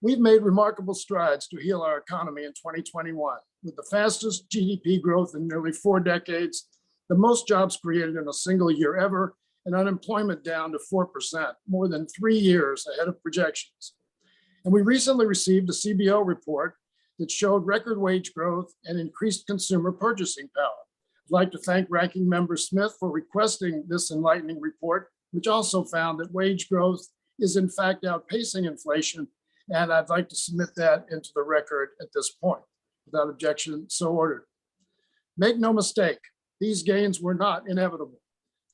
We've made remarkable strides to heal our economy in 2021, with the fastest GDP growth in nearly 4 decades, the most jobs created in a single year ever, and unemployment down to 4%, more than 3 years ahead of projections. And we recently received a CBO report that showed record wage growth and increased consumer purchasing power. I'd like to thank Ranking Member Smith for requesting this enlightening report, which also found that wage growth is in fact outpacing inflation. And I'd like to submit that into the record at this point. Without objection, so ordered. Make no mistake, these gains were not inevitable.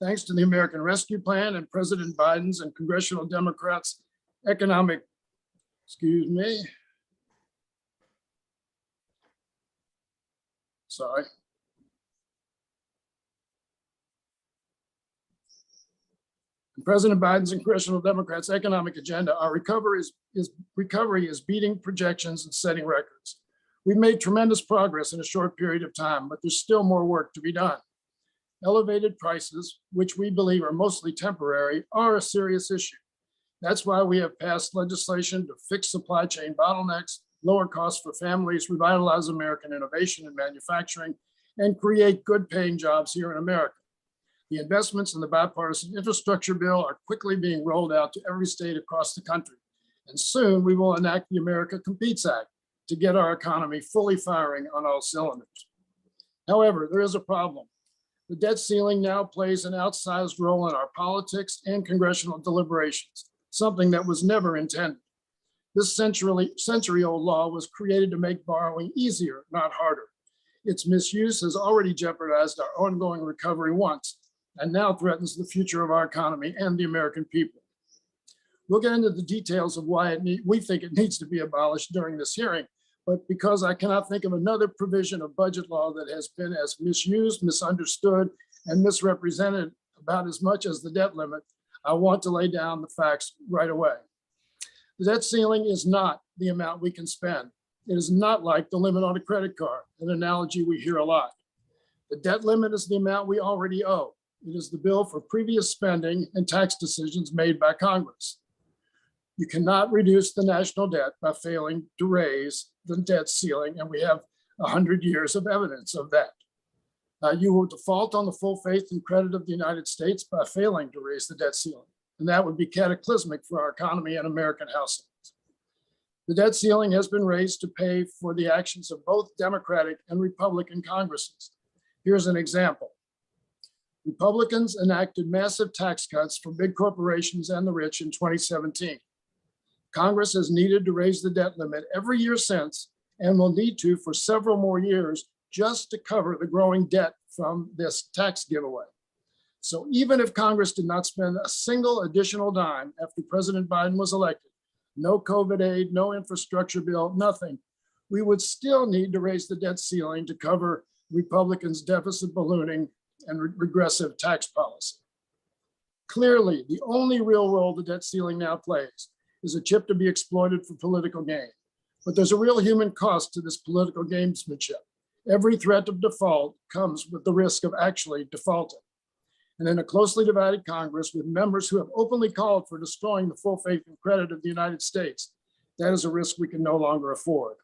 Thanks to the American Rescue Plan and President Biden's and congressional Democrats' economic, President Biden's and congressional Democrats' economic agenda, our recovery is beating projections and setting records. We've made tremendous progress in a short period of time, but there's still more work to be done. Elevated prices, which we believe are mostly temporary, are a serious issue. That's why we have passed legislation to fix supply chain bottlenecks, lower costs for families, revitalize American innovation and manufacturing, and create good-paying jobs here in America. The investments in the bipartisan infrastructure bill are quickly being rolled out to every state across the country. And soon we will enact the America Competes Act to get our economy fully firing on all cylinders. However, there is a problem. The debt ceiling now plays an outsized role in our politics and congressional deliberations, something that was never intended. This century-old law was created to make borrowing easier, not harder. Its misuse has already jeopardized our ongoing recovery once, and now threatens the future of our economy and the American people. We'll get into the details of why we think it needs to be abolished during this hearing, but because I cannot think of another provision of budget law that has been as misused, misunderstood, and misrepresented about as much as the debt limit, I want to lay down the facts right away. The debt ceiling is not the amount we can spend. It is not like the limit on a credit card, an analogy we hear a lot. The debt limit is the amount we already owe. It is the bill for previous spending and tax decisions made by Congress. You cannot reduce the national debt by failing to raise the debt ceiling, and we have 100 years of evidence of that. You will default on the full faith and credit of the United States by failing to raise the debt ceiling, and that would be cataclysmic for our economy and American households. The debt ceiling has been raised to pay for the actions of both Democratic and Republican Congresses. Here's an example. Republicans enacted massive tax cuts for big corporations and the rich in 2017. Congress has needed to raise the debt limit every year since and will need to for several more years just to cover the growing debt from this tax giveaway. So even if Congress did not spend a single additional dime after President Biden was elected, no COVID aid, no infrastructure bill, nothing, we would still need to raise the debt ceiling to cover Republicans' deficit ballooning and regressive tax policy. Clearly, the only real role the debt ceiling now plays is a chip to be exploited for political gain. But there's a real human cost to this political gamesmanship. Every threat of default comes with the risk of actually defaulting. And in a closely divided Congress with members who have openly called for destroying the full faith and credit of the United States, that is a risk we can no longer afford.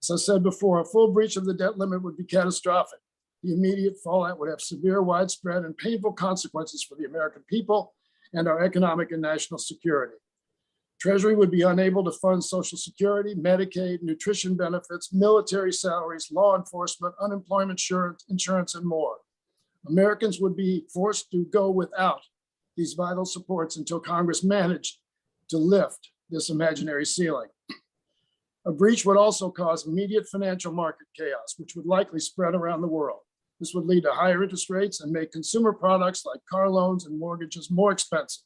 As I said before, a full breach of the debt limit would be catastrophic. The immediate fallout would have severe, widespread, and painful consequences for the American people and our economic and national security. Treasury would be unable to fund Social Security, Medicaid, nutrition benefits, military salaries, law enforcement, unemployment insurance, and more. Americans would be forced to go without these vital supports until Congress managed to lift this imaginary ceiling. A breach would also cause immediate financial market chaos, which would likely spread around the world. This would lead to higher interest rates and make consumer products like car loans and mortgages more expensive,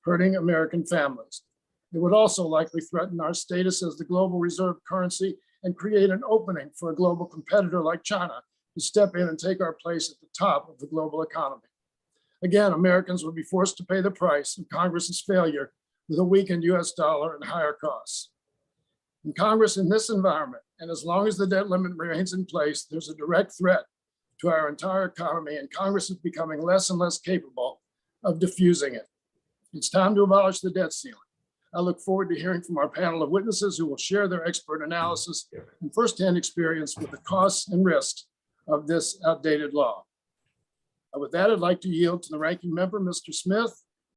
hurting American families. It would also likely threaten our status as the global reserve currency and create an opening for a global competitor like China to step in and take our place at the top of the global economy. Again, Americans would be forced to pay the price of Congress's failure with a weakened US dollar and higher costs. In Congress, in this environment, and as long as the debt limit remains in place, there's a direct threat to our entire economy, and Congress is becoming less and less capable of diffusing it. It's time to abolish the debt ceiling. I look forward to hearing from our panel of witnesses who will share their expert analysis and firsthand experience with the costs and risks of this outdated law. With that, I'd like to yield to the ranking member, Mr. Smith,